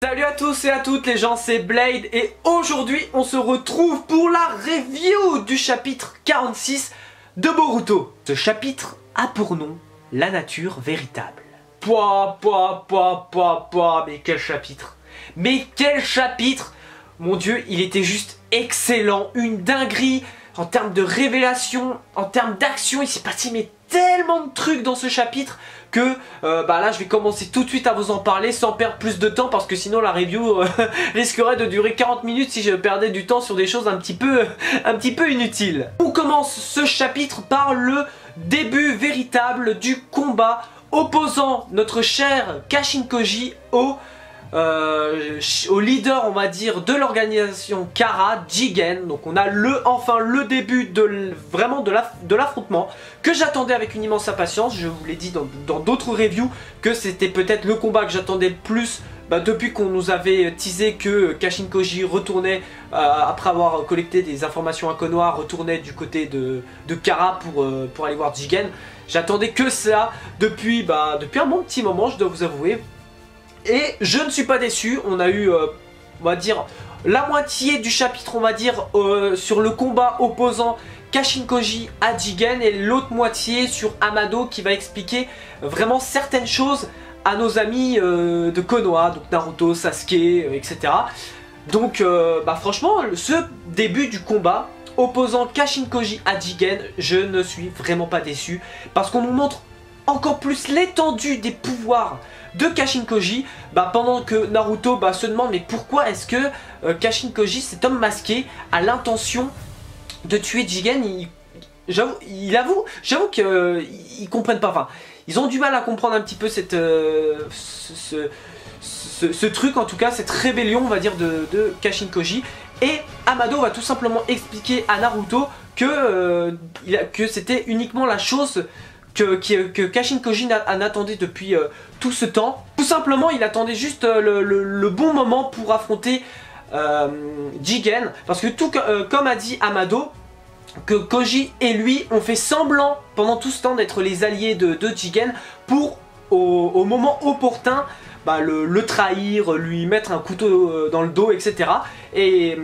Salut à tous et à toutes les gens, c'est Blade et aujourd'hui on se retrouve pour la review du chapitre 46 de Boruto. Ce chapitre a pour nom la nature véritable. Mais quel chapitre! Mais quel chapitre! Mon dieu, il était juste excellent, une dinguerie en termes de révélation, en termes d'action, il s'est passé mais tellement de trucs dans ce chapitre que là je vais commencer tout de suite à vous en parler sans perdre plus de temps parce que sinon la review risquerait de durer 40 minutes si je perdais du temps sur des choses un petit peu inutiles. On commence ce chapitre par le début véritable du combat opposant notre cher Kashin-Koji au leader, on va dire, de l'organisation Kara, Jigen. Donc on a enfin le début vraiment de l'affrontement que j'attendais avec une immense impatience. Je vous l'ai dit dans d'autres reviews que c'était peut-être le combat que j'attendais le plus depuis qu'on nous avait teasé que Kashin-Koji retournait, après avoir collecté des informations à Konoha, retournait du côté de Kara pour aller voir Jigen. J'attendais que ça depuis un bon petit moment, je dois vous avouer. Et je ne suis pas déçu, on a eu, on va dire, la moitié du chapitre, on va dire, sur le combat opposant Kashin-Koji à Jigen et l'autre moitié sur Amado qui va expliquer vraiment certaines choses à nos amis de Konoha, donc Naruto, Sasuke, etc. Donc franchement, ce début du combat opposant Kashin-Koji à Jigen, je ne suis vraiment pas déçu parce qu'on nous montre encore plus l'étendue des pouvoirs de Kashin-Koji pendant que Naruto se demande mais pourquoi est-ce que Kashin-Koji, cet homme masqué, a l'intention de tuer Jigen. J'avoue qu'ils comprennent pas, enfin ils ont du mal à comprendre un petit peu ce truc, en tout cas cette rébellion, on va dire, de Kashin-Koji. Et Amado va tout simplement expliquer à Naruto que c'était uniquement la chose que Kashin-Koji en attendait depuis tout ce temps. Tout simplement, il attendait juste le bon moment pour affronter Jigen. Parce que comme a dit Amado, que Koji et lui ont fait semblant pendant tout ce temps d'être les alliés de Jigen pour, au moment opportun, le trahir, lui mettre un couteau dans le dos, etc. Et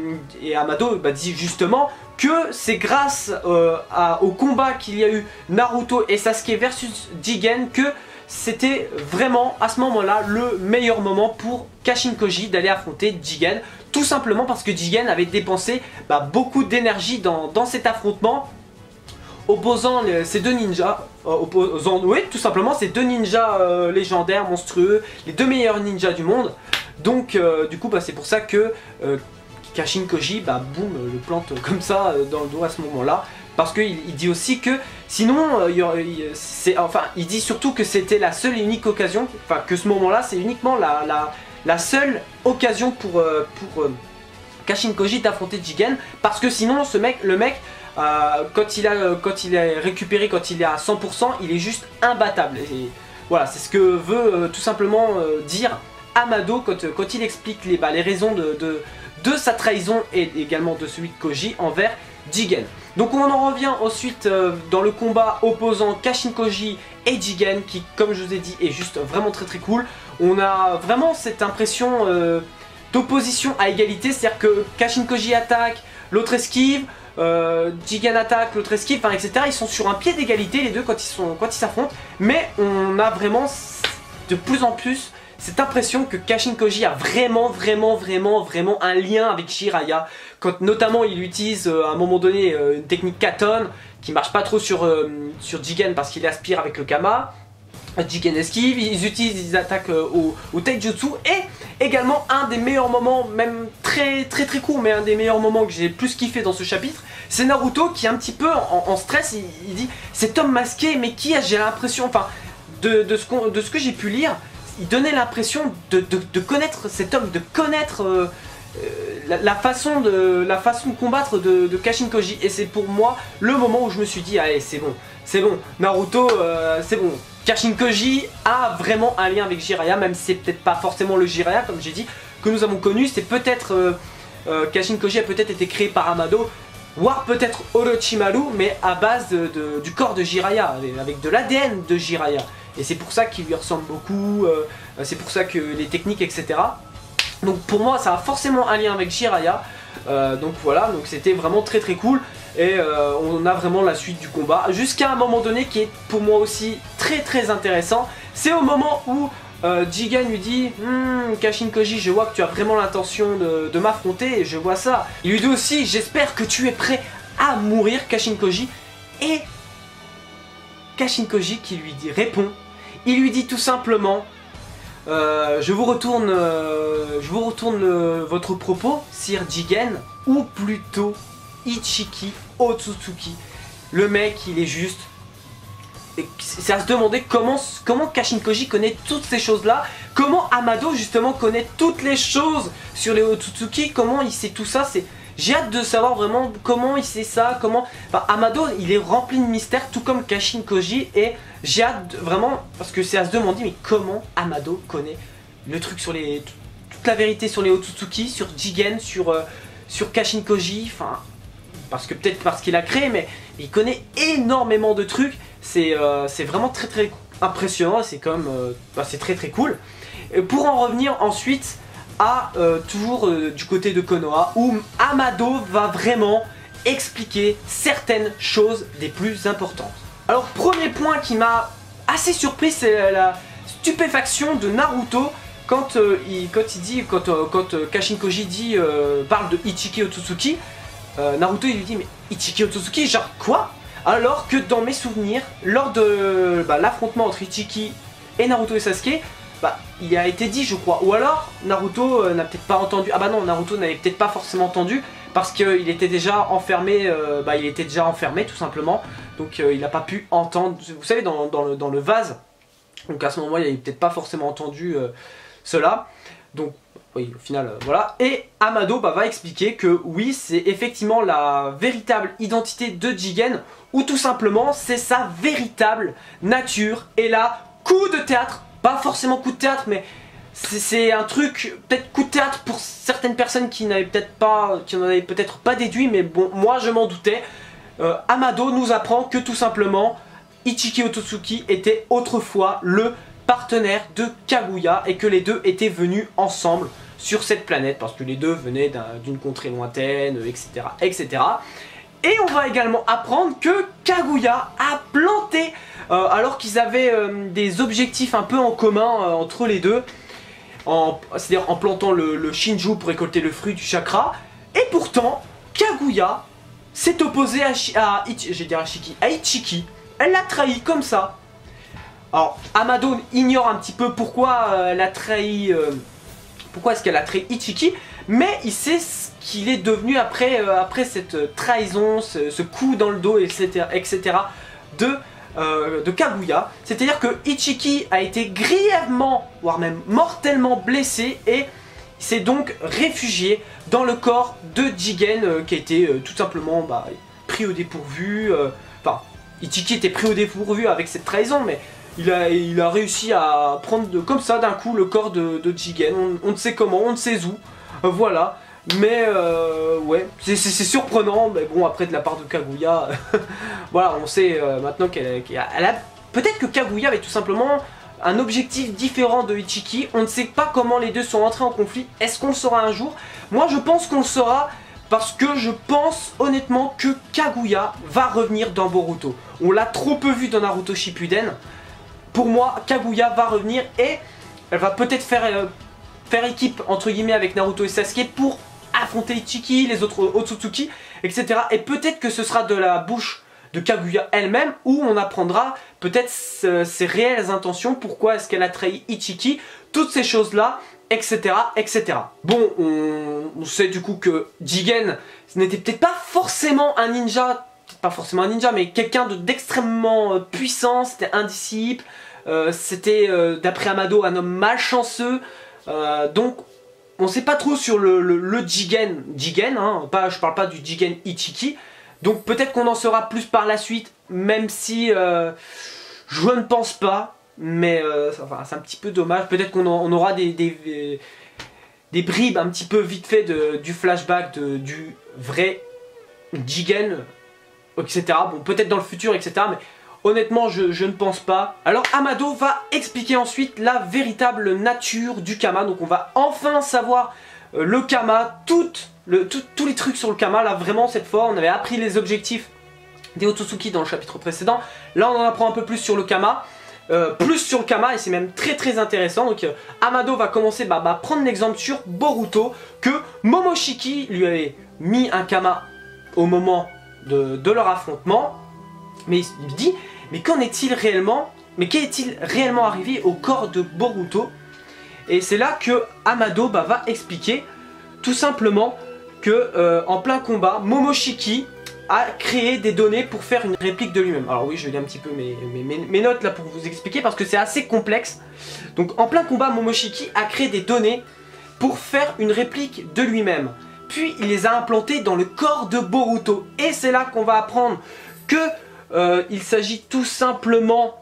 Amado dit justement que c'est grâce au combat qu'il y a eu Naruto et Sasuke versus Jigen que c'était vraiment à ce moment-là le meilleur moment pour Kashin-Koji d'aller affronter Jigen. Tout simplement parce que Jigen avait dépensé beaucoup d'énergie dans cet affrontement, opposant ces deux ninjas, oui, tout simplement ces deux ninjas légendaires, monstrueux, les deux meilleurs ninjas du monde. Donc du coup c'est pour ça que Kashin-Koji boum, le plante comme ça dans le dos à ce moment-là. Parce qu'il dit aussi que sinon, il dit surtout que c'était la seule et unique occasion, que ce moment-là c'est uniquement la seule occasion pour Kashin-Koji d'affronter Jigen. Parce que sinon le mec, quand il est récupéré, quand il est à 100%, il est juste imbattable. Et voilà, c'est ce que veut tout simplement dire Amado quand il explique les raisons de sa trahison et également de celui de Koji envers Jigen. Donc on en revient ensuite dans le combat opposant Kashin-Koji et Jigen qui, comme je vous ai dit, est juste vraiment très cool. On a vraiment cette impression d'opposition à égalité, c'est-à-dire que Kashin-Koji attaque, l'autre esquive, Jigen attaque, l'autre esquive, etc. Ils sont sur un pied d'égalité les deux quand ils s'affrontent, mais on a vraiment de plus en plus cette impression que Kashin-Koji a vraiment un lien avec Jiraiya. Quand notamment il utilise à un moment donné une technique Katon qui marche pas trop sur Jigen parce qu'il aspire avec le Kama. Jigen esquive, ils attaquent au Taijutsu. Et également un des meilleurs moments, même très court, mais un des meilleurs moments que j'ai plus kiffé dans ce chapitre, c'est Naruto qui est un petit peu en stress. Il dit cet homme masqué, mais qui j'ai l'impression, enfin de ce que j'ai pu lire, il donnait l'impression de connaître cet homme, de connaître la façon de combattre de Kashin-Koji. Et c'est pour moi le moment où je me suis dit allez, c'est bon, Naruto, c'est bon. Kashin-Koji a vraiment un lien avec Jiraiya, même si c'est peut-être pas forcément le Jiraiya, comme j'ai dit, que nous avons connu. C'est peut-être Kashin-Koji a peut-être été créé par Amado, voire peut-être Orochimaru, mais à base du corps de Jiraiya, avec de l'ADN de Jiraiya. Et c'est pour ça qu'il lui ressemble beaucoup, c'est pour ça que les techniques, etc. Donc pour moi ça a forcément un lien avec Jiraiya. Donc voilà, donc c'était vraiment très très cool. Et on a vraiment la suite du combat. Jusqu'à un moment donné qui est pour moi aussi très très intéressant. C'est au moment où Jigen lui dit Kashin Koji, je vois que tu as vraiment l'intention de m'affronter et je vois ça. Il lui dit aussi j'espère que tu es prêt à mourir, Kashin Koji. Et Kashin Koji qui lui répond, il lui dit tout simplement je vous retourne votre propos, Sir Jigen, ou plutôt Ichiki Otsutsuki. Le mec il est juste... C'est à se demander comment Kashin Koji connaît toutes ces choses là, comment Amado justement connaît toutes les choses sur les Otsutsuki, comment il sait tout ça. J'ai hâte de savoir vraiment comment il sait ça, comment... Enfin, Amado il est rempli de mystères tout comme Kashin Koji, et j'ai hâte vraiment, parce que c'est à se demander mais comment Amado connaît le truc sur les... toute la vérité sur les Otsutsuki, sur Jigen, sur Kashin Koji, enfin... Parce que peut-être parce qu'il a créé, mais il connaît énormément de trucs. C'est vraiment très très impressionnant, c'est quand même c'est très très cool. Et pour en revenir ensuite à toujours du côté de Konoha, où Amado va vraiment expliquer certaines choses des plus importantes. Alors premier point qui m'a assez surpris, c'est la stupéfaction de Naruto quand Kashin Koji parle de Ichiki Otsutsuki. Naruto il lui dit mais Ichiki Otsutsuki genre quoi? Alors que dans mes souvenirs, lors de l'affrontement entre Ichiki et Naruto et Sasuke, il a été dit je crois, ou alors Naruto n'a peut-être pas entendu. Ah bah non, Naruto n'avait peut-être pas forcément entendu parce qu'il était déjà enfermé, il était déjà enfermé tout simplement, donc il n'a pas pu entendre, vous savez dans le vase, donc à ce moment-là il n'avait peut-être pas forcément entendu cela, donc oui, au final, voilà. Et Amado va expliquer que oui, c'est effectivement la véritable identité de Jigen, ou tout simplement, c'est sa véritable nature. Et là, coup de théâtre, pas forcément coup de théâtre, mais c'est un truc, peut-être coup de théâtre pour certaines personnes qui n'en avaient peut-être pas déduit, mais bon, moi je m'en doutais. Amado nous apprend que tout simplement, Ichiki Otsutsuki était autrefois le partenaire de Kaguya et que les deux étaient venus ensemble sur cette planète parce que les deux venaient d'une contrée lointaine, etc., etc. Et on va également apprendre que Kaguya a planté, alors qu'ils avaient des objectifs un peu en commun entre les deux, c'est-à-dire en plantant le Shinju pour récolter le fruit du chakra, et pourtant Kaguya s'est opposée à Ichiki, elle l'a trahi comme ça. Alors Amado ignore un petit peu pourquoi elle a trahi, pourquoi est-ce qu'elle a trahi Ichiki, mais il sait ce qu'il est devenu après cette trahison, ce coup dans le dos, etc., de Kaguya. C'est-à-dire que Ichiki a été grièvement, voire même mortellement blessé, et s'est donc réfugié dans le corps de Jigen qui a été tout simplement pris au dépourvu. Enfin, Ichiki était pris au dépourvu avec cette trahison, mais il a réussi à prendre comme ça d'un coup le corps de Jigen, on ne sait comment, on ne sait où, voilà. Mais ouais, c'est surprenant, mais bon après de la part de Kaguya, voilà, on sait maintenant qu'elle a... Peut-être que Kaguya avait tout simplement un objectif différent de Ichiki, on ne sait pas comment les deux sont entrés en conflit, est-ce qu'on le saura un jour? Moi je pense qu'on le saura, parce que je pense honnêtement que Kaguya va revenir dans Boruto. On l'a trop peu vu dans Naruto Shippuden. Pour moi, Kaguya va revenir et elle va peut-être faire équipe entre guillemets avec Naruto et Sasuke pour affronter Ichiki, les autres Otsutsuki, etc. Et peut-être que ce sera de la bouche de Kaguya elle-même où on apprendra peut-être ses réelles intentions, pourquoi est-ce qu'elle a trahi Ichiki, toutes ces choses-là, etc., etc. Bon, on sait du coup que Jigen n'était peut-être pas forcément un ninja, mais quelqu'un d'extrêmement puissant, c'était un disciple, c'était d'après Amado un homme malchanceux, donc on sait pas trop sur le Jigen, hein, je parle pas du Jigen Ichiki, donc peut-être qu'on en saura plus par la suite, même si je ne pense pas, mais enfin, c'est un petit peu dommage, peut-être qu'on aura des bribes un petit peu vite fait du flashback du vrai Jigen, etc. Bon, peut-être dans le futur, etc. Mais Honnêtement, je ne pense pas. Alors Amado va expliquer ensuite la véritable nature du Kama. Donc on va enfin savoir le Kama, tous les trucs sur le Kama. Là vraiment cette fois on avait appris les objectifs des Otsutsuki dans le chapitre précédent. Là on en apprend un peu plus sur le Kama. Et c'est même très intéressant. Donc Amado va commencer prendre l'exemple sur Boruto, que Momoshiki lui avait mis un Kama au moment de leur affrontement. Mais il dit, mais qu'en est-il réellement? Mais qu'est-il réellement arrivé au corps de Boruto? Et c'est là que Amado va expliquer tout simplement que en plein combat, Momoshiki a créé des données pour faire une réplique de lui-même. Alors oui, je lis un petit peu mes notes là pour vous expliquer parce que c'est assez complexe. Donc en plein combat, Momoshiki a créé des données pour faire une réplique de lui-même. Puis il les a implantées dans le corps de Boruto. Et c'est là qu'on va apprendre que il s'agit tout simplement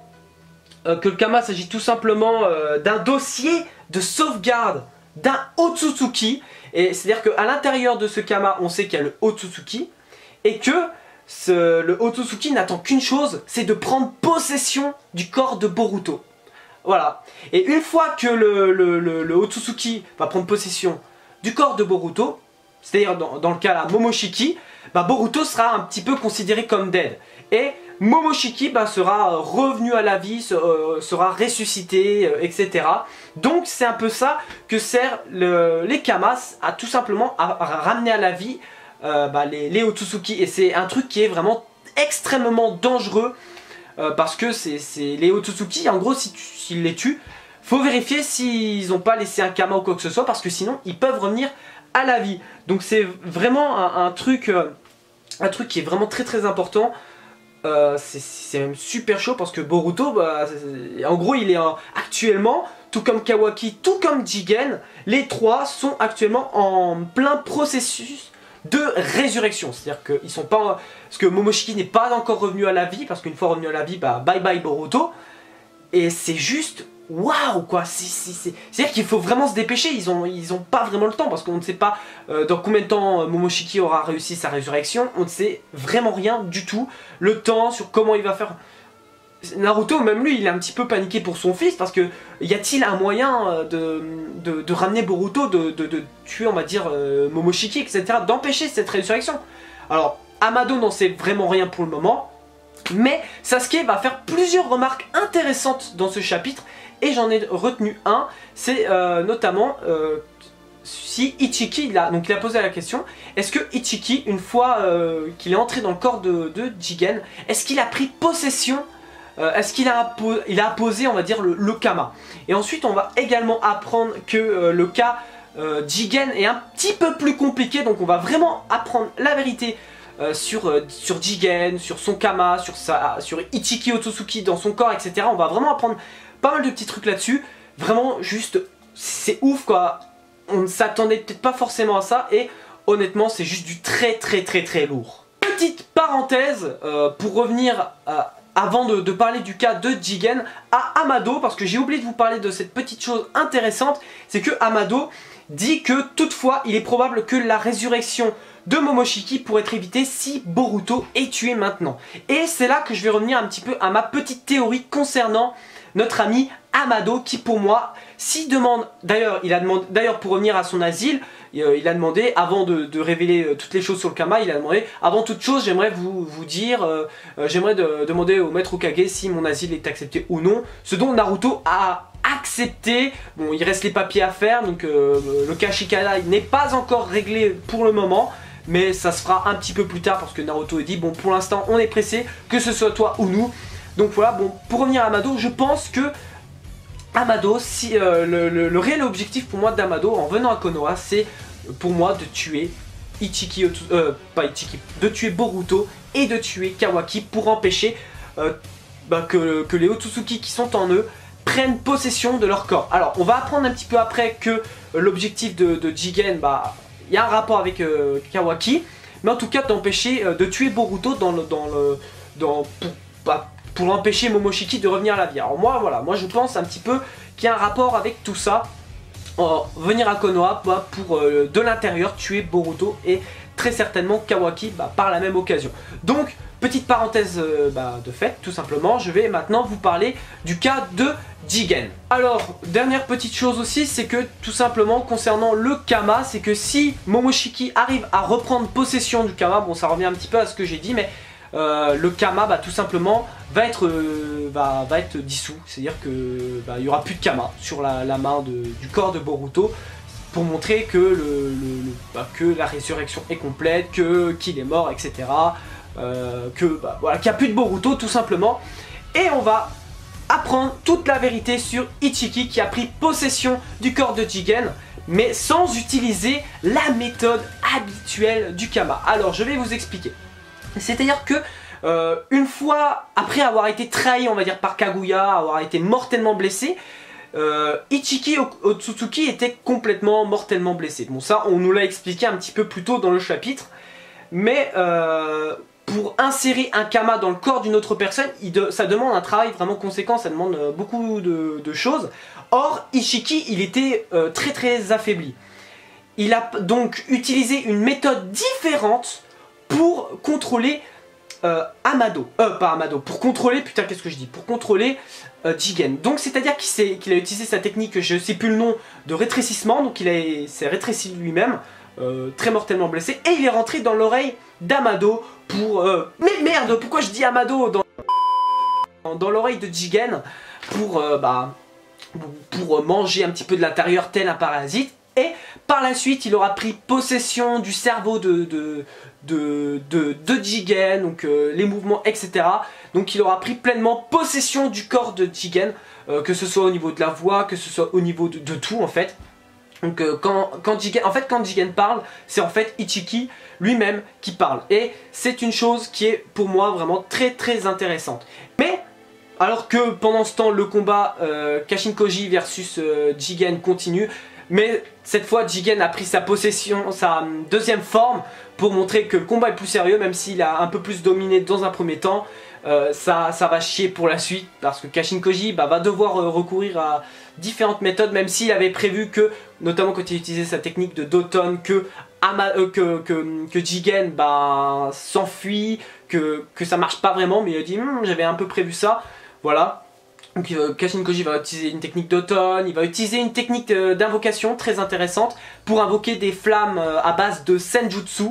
que le Kama s'agit tout simplement d'un dossier de sauvegarde d'un Otsutsuki. Et c'est-à-dire qu'à l'intérieur de ce Kama, on sait qu'il y a le Otsutsuki. Et que le Otsutsuki n'attend qu'une chose, c'est de prendre possession du corps de Boruto. Voilà. Et une fois que le Otsutsuki va prendre possession du corps de Boruto, c'est-à-dire dans le cas là, Momoshiki, Boruto sera un petit peu considéré comme dead. Et Momoshiki sera revenu à la vie, sera ressuscité, etc. Donc c'est un peu ça que sert les Kamas à tout simplement à ramener à la vie les Otsutsuki. Et c'est un truc qui est vraiment extrêmement dangereux parce que c'est les Otsutsuki, en gros s'ils les tuent, faut vérifier s'ils n'ont pas laissé un Kama ou quoi que ce soit parce que sinon ils peuvent revenir à la vie. Donc c'est vraiment un truc qui est vraiment très important. C'est même super chaud parce que Boruto, en gros il est actuellement, tout comme Kawaki, tout comme Jigen, les trois sont actuellement en plein processus de résurrection. C'est-à-dire qu'ils sont pas... Parce que Momoshiki n'est pas encore revenu à la vie, parce qu'une fois revenu à la vie, bye bye Boruto. Et c'est juste... Waouh quoi, c'est-à-dire qu'il faut vraiment se dépêcher, ils ont pas vraiment le temps parce qu'on ne sait pas dans combien de temps Momoshiki aura réussi sa résurrection, on ne sait vraiment rien du tout, le temps, sur comment il va faire. Naruto, même lui, il est un petit peu paniqué pour son fils parce que y a-t-il un moyen de ramener Boruto, de tuer on va dire Momoshiki, etc., d'empêcher cette résurrection. Alors Amado n'en sait vraiment rien pour le moment, mais Sasuke va faire plusieurs remarques intéressantes dans ce chapitre. Et j'en ai retenu un, c'est notamment si Ichiki, il a posé la question, est-ce que Ichiki, une fois qu'il est entré dans le corps de Jigen, est-ce qu'il a pris possession, est-ce qu'il a apposé, on va dire, le Kama? Et ensuite on va également apprendre que le cas Jigen est un petit peu plus compliqué, donc on va vraiment apprendre la vérité sur Jigen, sur son Kama, sur Ichiki Otsutsuki dans son corps, etc. On va vraiment apprendre pas mal de petits trucs là-dessus, vraiment juste, c'est ouf quoi, on ne s'attendait peut-être pas forcément à ça et honnêtement c'est juste du très lourd. Petite parenthèse pour revenir avant de parler du cas de Jigen à Amado, parce que j'ai oublié de vous parler de cette petite chose intéressante, c'est que Amado dit que toutefois il est probable que la résurrection de Momoshiki pourrait être évitée si Boruto est tué maintenant. Et c'est là que je vais revenir un petit peu à ma petite théorie concernant notre ami Amado qui pour moi, s'il demande, d'ailleurs pour revenir à son asile, il a demandé, avant de révéler toutes les choses sur le Kama, il a demandé, avant toute chose j'aimerais vous dire, j'aimerais demander au maître Hokage si mon asile est accepté ou non, ce dont Naruto a accepté. Bon, il reste les papiers à faire, donc le Kashikana n'est pas encore réglé pour le moment, mais ça se fera un petit peu plus tard parce que Naruto a dit, bon pour l'instant on est pressé, que ce soit toi ou nous. Donc voilà, bon, pour revenir à Amado, je pense que Amado, si, le réel objectif pour moi d'Amado en venant à Konoha, c'est pour moi de tuer de tuer Boruto et de tuer Kawaki pour empêcher que les Otsutsuki qui sont en eux prennent possession de leur corps. Alors on va apprendre un petit peu après que l'objectif de Jigen, il y a un rapport avec Kawaki, mais en tout cas d'empêcher de tuer Boruto pour empêcher Momoshiki de revenir à la vie. Alors moi je pense un petit peu qu'il y a un rapport avec tout ça. Venir à Konoha pour de l'intérieur tuer Boruto et très certainement Kawaki par la même occasion. Donc petite parenthèse de fait, tout simplement, je vais maintenant vous parler du cas de Jigen. Alors, dernière petite chose aussi, c'est que tout simplement concernant le Kama, c'est que si Momoshiki arrive à reprendre possession du Kama, bon ça revient un petit peu à ce que j'ai dit, mais le Kama tout simplement va être dissous, c'est-à-dire que il n'y aura plus de Kama sur la main du corps de Boruto, pour montrer que, que la résurrection est complète, qu'il est mort, etc. Voilà, qu'il n'y a plus de Boruto tout simplement. Et on va apprendre toute la vérité sur Ichiki qui a pris possession du corps de Jigen, mais sans utiliser la méthode habituelle du Kama. Alors je vais vous expliquer. C'est-à-dire que une fois après avoir été trahi, on va dire, par Kaguya, avoir été mortellement blessé, Ichiki Otsutsuki était complètement mortellement blessé. Bon, ça on nous l'a expliqué un petit peu plus tôt dans le chapitre, mais pour insérer un Kama dans le corps d'une autre personne, ça demande un travail vraiment conséquent, ça demande beaucoup de choses. Or, Ichiki, il était très très affaibli. Il a donc utilisé une méthode différente pour contrôler pour contrôler, putain qu'est-ce que je dis, pour contrôler Jigen. Donc c'est-à-dire qu'il a utilisé sa technique, je sais plus le nom, de rétrécissement, donc il s'est rétréci lui-même, très mortellement blessé, et il est rentré dans l'oreille d'Amado pour... Mais merde, pourquoi je dis Amado dans l'oreille de Jigen pour manger un petit peu de l'intérieur tel un parasite. Et par la suite, il aura pris possession du cerveau de Jigen, donc les mouvements, etc. Donc il aura pris pleinement possession du corps de Jigen, que ce soit au niveau de la voix, que ce soit au niveau de tout en fait. Donc quand Jigen parle, c'est en fait Ichiki lui-même qui parle. Et c'est une chose qui est pour moi vraiment très très intéressante. Mais alors que pendant ce temps le combat Kashin-Koji versus Jigen continue, mais cette fois Jigen a pris sa possession, sa deuxième forme, pour montrer que le combat est plus sérieux, même s'il a un peu plus dominé dans un premier temps. Ça va chier pour la suite, parce que Kashin-Koji va devoir recourir à différentes méthodes, même s'il avait prévu que, notamment quand il utilisait sa technique de Doton, que Jigen s'enfuit, que ça marche pas vraiment, mais il a dit j'avais un peu prévu ça, voilà. Donc Kashin-Koji va utiliser une technique d'automne, il va utiliser une technique d'invocation très intéressante pour invoquer des flammes à base de Senjutsu,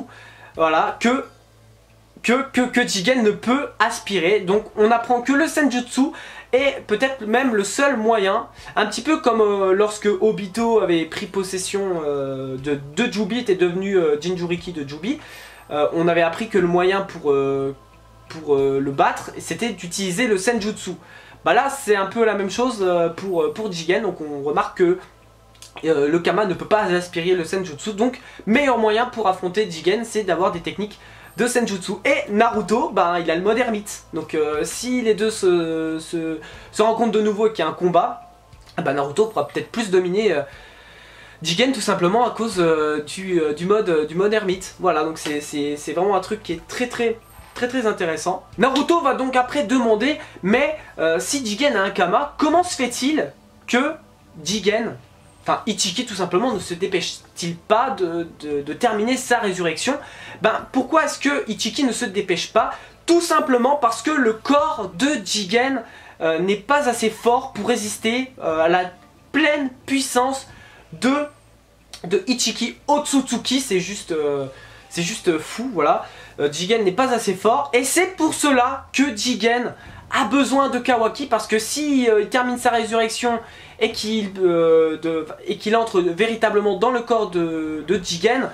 voilà, que Jigen ne peut aspirer. Donc on apprend que le Senjutsu est peut-être même le seul moyen, un petit peu comme lorsque Obito avait pris possession de Jubi, était devenu Jinchuriki de Jubi, on avait appris que le moyen pour le battre, c'était d'utiliser le Senjutsu. Là c'est un peu la même chose pour Jigen, donc on remarque que le Kama ne peut pas aspirer le Senjutsu, donc meilleur moyen pour affronter Jigen, c'est d'avoir des techniques de Senjutsu. Et Naruto, il a le mode ermite, donc si les deux se rencontrent de nouveau et qu'il y a un combat, Naruto pourra peut-être plus dominer Jigen, tout simplement à cause du mode ermite. Voilà, donc c'est vraiment un truc qui est très intéressant. Naruto va donc après demander, mais si Jigen a un Kama, comment se fait-il que Jigen, enfin Ichiki tout simplement, ne se dépêche-t-il pas de terminer sa résurrection? Pourquoi est-ce que Ichiki ne se dépêche pas? Tout simplement parce que le corps de Jigen n'est pas assez fort pour résister à la pleine puissance de Ichiki Otsutsuki. C'est juste fou, voilà. Jigen n'est pas assez fort, et c'est pour cela que Jigen a besoin de Kawaki, parce que si il termine sa résurrection et qu'il entre véritablement dans le corps de Jigen,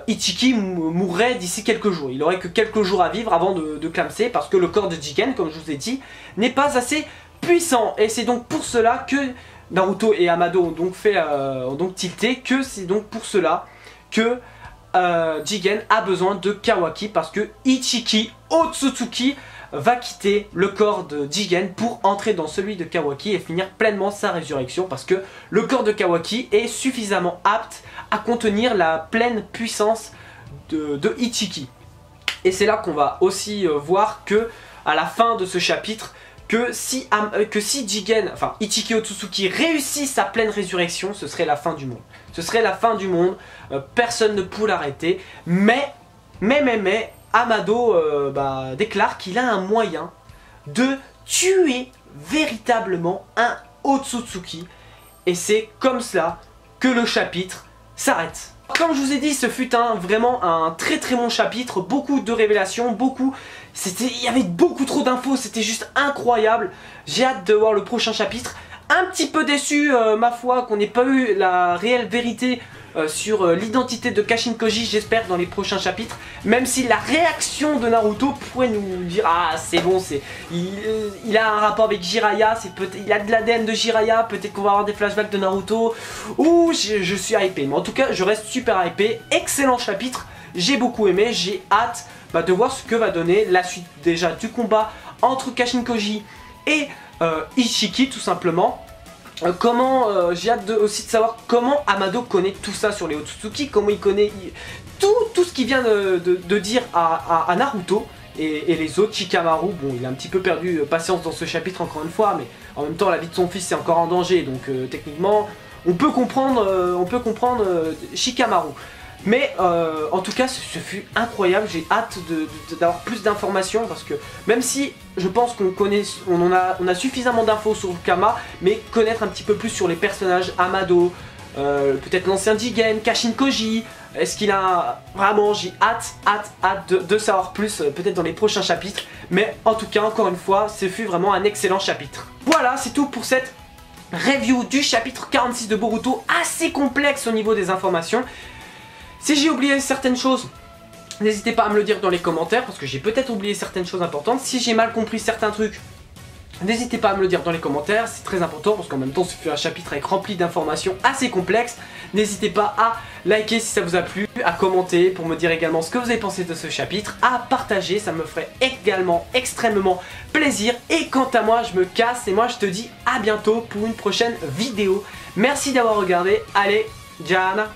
Ichiki mourrait d'ici quelques jours. Il aurait que quelques jours à vivre avant de clamser, parce que le corps de Jigen, comme je vous ai dit, n'est pas assez puissant. Et c'est donc pour cela que Naruto et Amado ont donc tilté, que c'est donc pour cela que Jigen a besoin de Kawaki, parce que Ichiki Otsutsuki va quitter le corps de Jigen pour entrer dans celui de Kawaki et finir pleinement sa résurrection, parce que le corps de Kawaki est suffisamment apte à contenir la pleine puissance de Ichiki. Et c'est là qu'on va aussi voir que à la fin de ce chapitre, que si Jigen, enfin Ichiki Otsutsuki réussit sa pleine résurrection, ce serait la fin du monde. Ce serait la fin du monde, personne ne pourrait l'arrêter, mais Amado déclare qu'il a un moyen de tuer véritablement un Otsutsuki. Et c'est comme cela que le chapitre s'arrête. Comme je vous ai dit, ce fut vraiment un très bon chapitre, beaucoup de révélations, il y avait beaucoup trop d'infos, c'était juste incroyable. J'ai hâte de voir le prochain chapitre. Un petit peu déçu, ma foi, qu'on n'ait pas eu la réelle vérité sur l'identité de Kashin Koji, j'espère, dans les prochains chapitres. Même si la réaction de Naruto pourrait nous dire « Ah, c'est bon, il a un rapport avec Jiraiya, il a de l'ADN de Jiraiya, peut-être qu'on va avoir des flashbacks de Naruto. » Ouh, je suis hypé. Mais en tout cas, je reste super hypé. Excellent chapitre, j'ai beaucoup aimé, j'ai hâte de voir ce que va donner la suite déjà du combat entre Kashin Koji et Ishiki, tout simplement. J'ai hâte aussi de savoir comment Amado connaît tout ça sur les Otsutsuki, comment il connaît tout ce qu'il vient de dire à Naruto et les autres. Shikamaru, bon, il a un petit peu perdu patience dans ce chapitre encore une fois, mais en même temps la vie de son fils est encore en danger, donc techniquement on peut comprendre Shikamaru. Mais en tout cas, ce fut incroyable, j'ai hâte d'avoir plus d'informations parce que même si je pense on a suffisamment d'infos sur Kama, mais connaître un petit peu plus sur les personnages, Amado, peut-être l'ancien Jigen, Kashin Koji, est-ce qu'il a... Vraiment, j'ai hâte de savoir plus, peut-être dans les prochains chapitres. Mais en tout cas, encore une fois, ce fut vraiment un excellent chapitre. Voilà, c'est tout pour cette review du chapitre 46 de Boruto, assez complexe au niveau des informations. Si j'ai oublié certaines choses, n'hésitez pas à me le dire dans les commentaires, parce que j'ai peut-être oublié certaines choses importantes. Si j'ai mal compris certains trucs, n'hésitez pas à me le dire dans les commentaires, c'est très important, parce qu'en même temps, ce fut un chapitre avec rempli d'informations assez complexes. N'hésitez pas à liker si ça vous a plu, à commenter pour me dire également ce que vous avez pensé de ce chapitre, à partager, ça me ferait également extrêmement plaisir. Et quant à moi, je me casse et moi je te dis à bientôt pour une prochaine vidéo. Merci d'avoir regardé, allez, Jana.